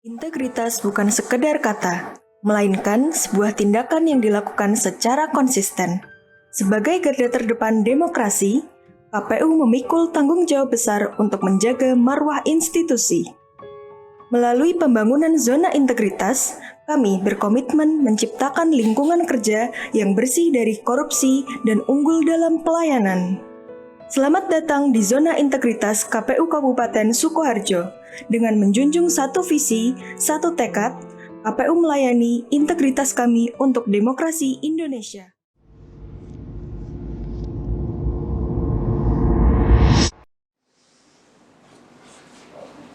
Integritas bukan sekedar kata, melainkan sebuah tindakan yang dilakukan secara konsisten. Sebagai garda terdepan demokrasi, KPU memikul tanggung jawab besar untuk menjaga marwah institusi. Melalui pembangunan zona integritas, kami berkomitmen menciptakan lingkungan kerja yang bersih dari korupsi dan unggul dalam pelayanan. Selamat datang di zona integritas KPU Kabupaten Sukoharjo. Dengan menjunjung satu visi, satu tekad, KPU melayani integritas kami untuk demokrasi Indonesia.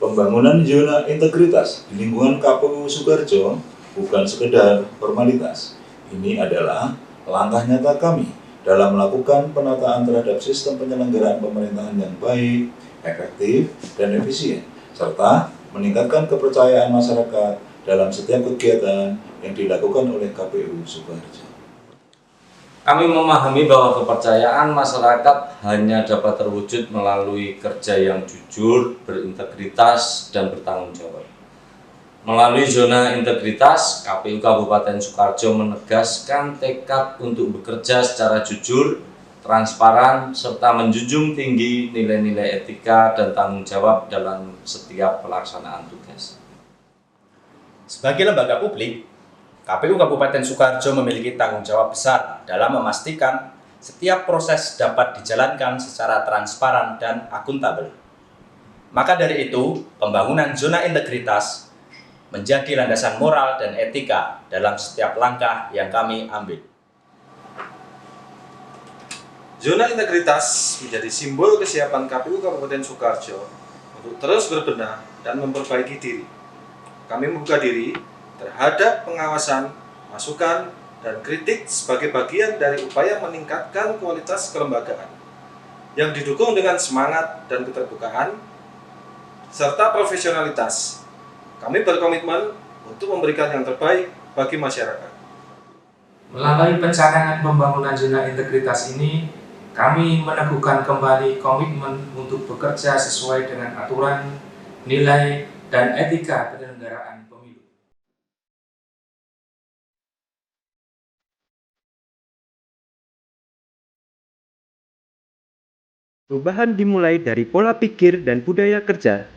Pembangunan zona integritas di lingkungan KPU Sukoharjo bukan sekedar formalitas. Ini adalah langkah nyata kami dalam melakukan penataan terhadap sistem penyelenggaraan pemerintahan yang baik, efektif, dan efisien, serta meningkatkan kepercayaan masyarakat dalam setiap kegiatan yang dilakukan oleh KPU Sukoharjo. Kami memahami bahwa kepercayaan masyarakat hanya dapat terwujud melalui kerja yang jujur, berintegritas, dan bertanggung jawab. Melalui zona integritas, KPU Kabupaten Sukoharjo menegaskan tekad untuk bekerja secara jujur, transparan, serta menjunjung tinggi nilai-nilai etika dan tanggung jawab dalam setiap pelaksanaan tugas. Sebagai lembaga publik, KPU Kabupaten Sukoharjo memiliki tanggung jawab besar dalam memastikan setiap proses dapat dijalankan secara transparan dan akuntabel. Maka dari itu, pembangunan zona integritas menjadi landasan moral dan etika dalam setiap langkah yang kami ambil. Zona integritas menjadi simbol kesiapan KPU Kabupaten Sukoharjo untuk terus berbenah dan memperbaiki diri. Kami membuka diri terhadap pengawasan, masukan, dan kritik sebagai bagian dari upaya meningkatkan kualitas kelembagaan yang didukung dengan semangat dan keterbukaan serta profesionalitas. Kami berkomitmen untuk memberikan yang terbaik bagi masyarakat. Melalui pencanangan pembangunan zona integritas ini, kami meneguhkan kembali komitmen untuk bekerja sesuai dengan aturan, nilai, dan etika penyelenggaraan pemilu. Perubahan dimulai dari pola pikir dan budaya kerja.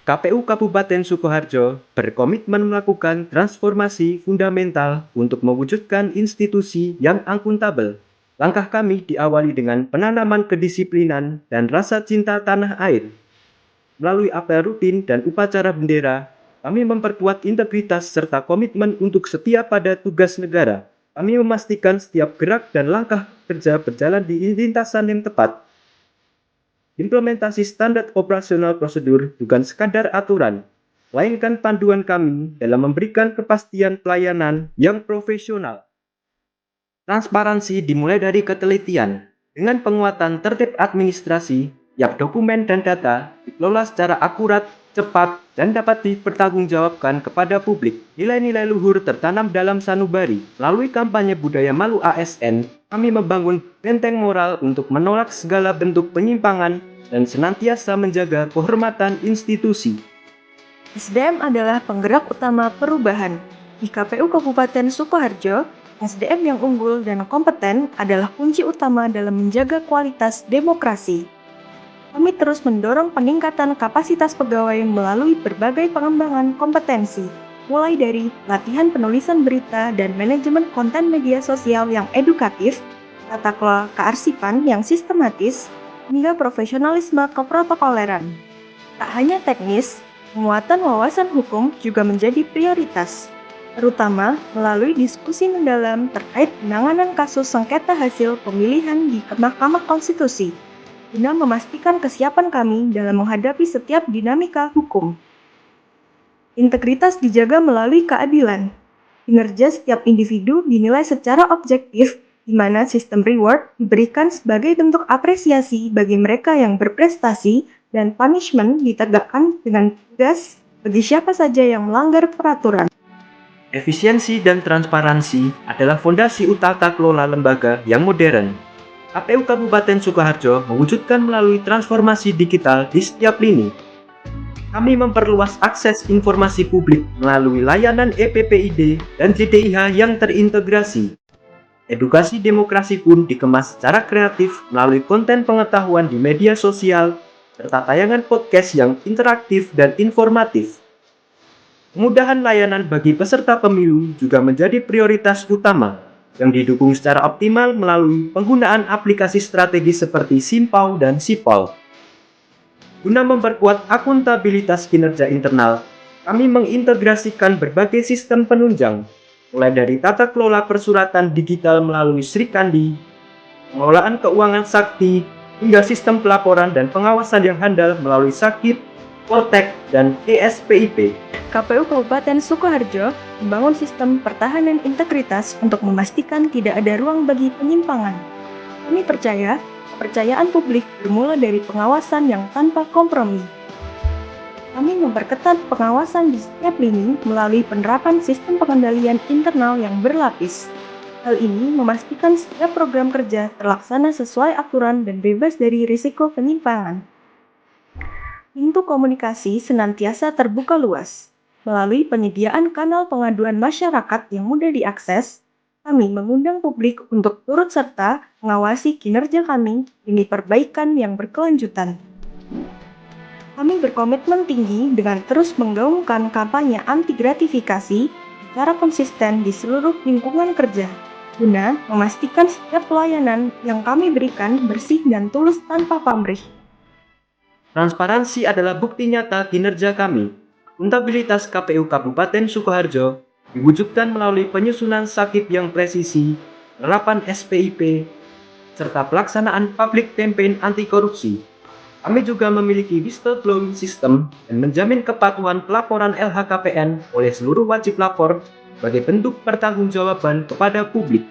KPU Kabupaten Sukoharjo berkomitmen melakukan transformasi fundamental untuk mewujudkan institusi yang akuntabel. Langkah kami diawali dengan penanaman kedisiplinan dan rasa cinta tanah air. Melalui apel rutin dan upacara bendera, kami memperkuat integritas serta komitmen untuk setia pada tugas negara. Kami memastikan setiap gerak dan langkah kerja berjalan di lintasan yang tepat. Implementasi standar operasional prosedur bukan sekadar aturan, melainkan panduan kami dalam memberikan kepastian pelayanan yang profesional. Transparansi dimulai dari ketelitian, dengan penguatan tertib administrasi, tiap dokumen dan data dikelola secara akurat, cepat, dan dapat dipertanggungjawabkan kepada publik. Nilai-nilai luhur tertanam dalam sanubari. Melalui kampanye budaya malu ASN, kami membangun benteng moral untuk menolak segala bentuk penyimpangan dan senantiasa menjaga kehormatan institusi. SDM adalah penggerak utama perubahan. Di KPU Kabupaten Sukoharjo, SDM yang unggul dan kompeten adalah kunci utama dalam menjaga kualitas demokrasi. Kami terus mendorong peningkatan kapasitas pegawai melalui berbagai pengembangan kompetensi, mulai dari latihan penulisan berita dan manajemen konten media sosial yang edukatif, tata kelola kearsipan yang sistematis, hingga profesionalisme keprotokoleran. Tak hanya teknis, penguatan wawasan hukum juga menjadi prioritas, terutama melalui diskusi mendalam terkait penanganan kasus sengketa hasil pemilihan di Mahkamah Konstitusi, guna memastikan kesiapan kami dalam menghadapi setiap dinamika hukum. Integritas dijaga melalui keadilan. Kinerja setiap individu dinilai secara objektif, di mana sistem reward diberikan sebagai bentuk apresiasi bagi mereka yang berprestasi dan punishment ditegakkan dengan tegas bagi siapa saja yang melanggar peraturan. Efisiensi dan transparansi adalah fondasi utama kelola lembaga yang modern. KPU Kabupaten Sukoharjo mewujudkan melalui transformasi digital di setiap lini. Kami memperluas akses informasi publik melalui layanan EPPID dan JDIH yang terintegrasi. Edukasi demokrasi pun dikemas secara kreatif melalui konten pengetahuan di media sosial, serta tayangan podcast yang interaktif dan informatif. Kemudahan layanan bagi peserta pemilu juga menjadi prioritas utama, yang didukung secara optimal melalui penggunaan aplikasi strategis seperti Simpau dan Sipol. Guna memperkuat akuntabilitas kinerja internal, kami mengintegrasikan berbagai sistem penunjang, mulai dari tata kelola persuratan digital melalui Srikandi, pengelolaan keuangan sakti, hingga sistem pelaporan dan pengawasan yang handal melalui Sakit, Portek, dan ESPIP. KPU Kabupaten Sukoharjo membangun sistem pertahanan integritas untuk memastikan tidak ada ruang bagi penyimpangan. Kami percaya, kepercayaan publik bermula dari pengawasan yang tanpa kompromi. Kami memperketat pengawasan di setiap lini melalui penerapan sistem pengendalian internal yang berlapis. Hal ini memastikan setiap program kerja terlaksana sesuai aturan dan bebas dari risiko penyimpangan. Pintu komunikasi senantiasa terbuka luas. Melalui penyediaan kanal pengaduan masyarakat yang mudah diakses, kami mengundang publik untuk turut serta mengawasi kinerja kami demi perbaikan yang berkelanjutan. Kami berkomitmen tinggi dengan terus menggaungkan kampanye anti gratifikasi secara konsisten di seluruh lingkungan kerja, guna memastikan setiap pelayanan yang kami berikan bersih dan tulus tanpa pamrih. Transparansi adalah bukti nyata kinerja kami. Akuntabilitas KPU Kabupaten Sukoharjo diwujudkan melalui penyusunan sakit yang presisi, penerapan SPIP, serta pelaksanaan public campaign anti korupsi. Kami juga memiliki whistleblowing system dan menjamin kepatuhan pelaporan LHKPN oleh seluruh wajib lapor sebagai bentuk pertanggungjawaban kepada publik.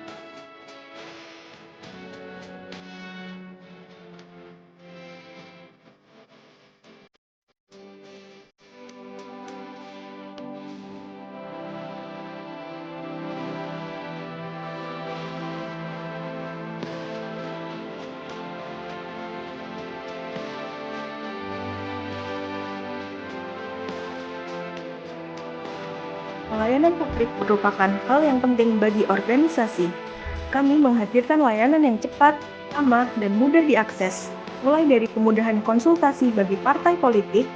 Pelayanan publik merupakan hal yang penting bagi organisasi. Kami menghadirkan layanan yang cepat, aman, dan mudah diakses, mulai dari kemudahan konsultasi bagi partai politik,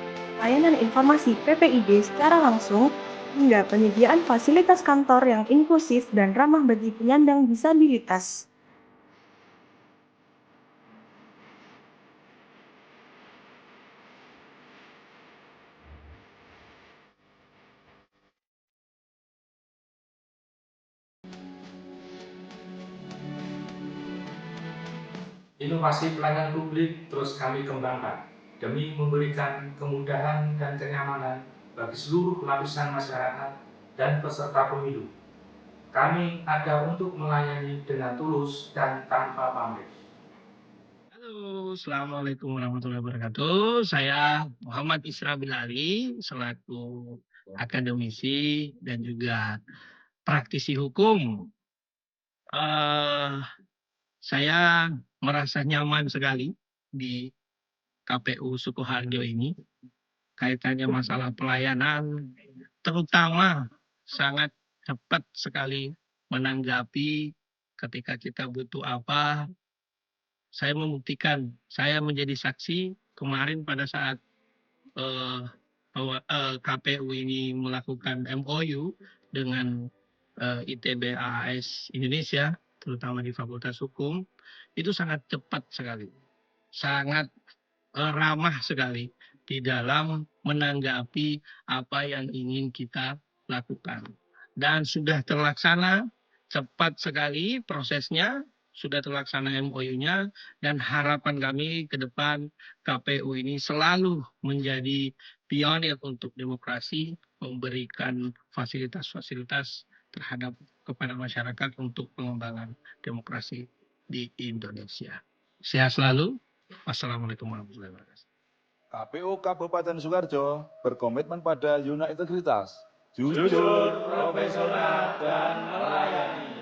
layanan informasi PPID secara langsung, hingga penyediaan fasilitas kantor yang inklusif dan ramah bagi penyandang disabilitas. Inovasi pelayanan publik terus kami kembangkan demi memberikan kemudahan dan kenyamanan bagi seluruh lapisan masyarakat dan peserta pemilu. Kami ada untuk melayani dengan tulus dan tanpa pamrih. Halo, Assalamualaikum warahmatullahi wabarakatuh. Saya Muhammad Isra Bilali, selaku akademisi dan juga praktisi hukum. Saya merasa nyaman sekali di KPU Sukoharjo ini. Kaitannya masalah pelayanan, terutama sangat cepat sekali menanggapi ketika kita butuh apa. Saya membuktikan, saya menjadi saksi kemarin pada saat KPU ini melakukan MOU dengan ITB AAS Indonesia, terutama di Fakultas Hukum, itu sangat cepat sekali, sangat ramah sekali di dalam menanggapi apa yang ingin kita lakukan. Dan sudah terlaksana cepat sekali prosesnya, sudah terlaksana MOU-nya, dan harapan kami ke depan KPU ini selalu menjadi pionir untuk demokrasi, memberikan fasilitas-fasilitas terhadap kepada masyarakat untuk pengembangan demokrasi di Indonesia. Sehat selalu. Wassalamualaikum warahmatullahi wabarakatuh. KPU Kabupaten Sukoharjo berkomitmen pada unit integritas, jujur, profesional, dan melayani.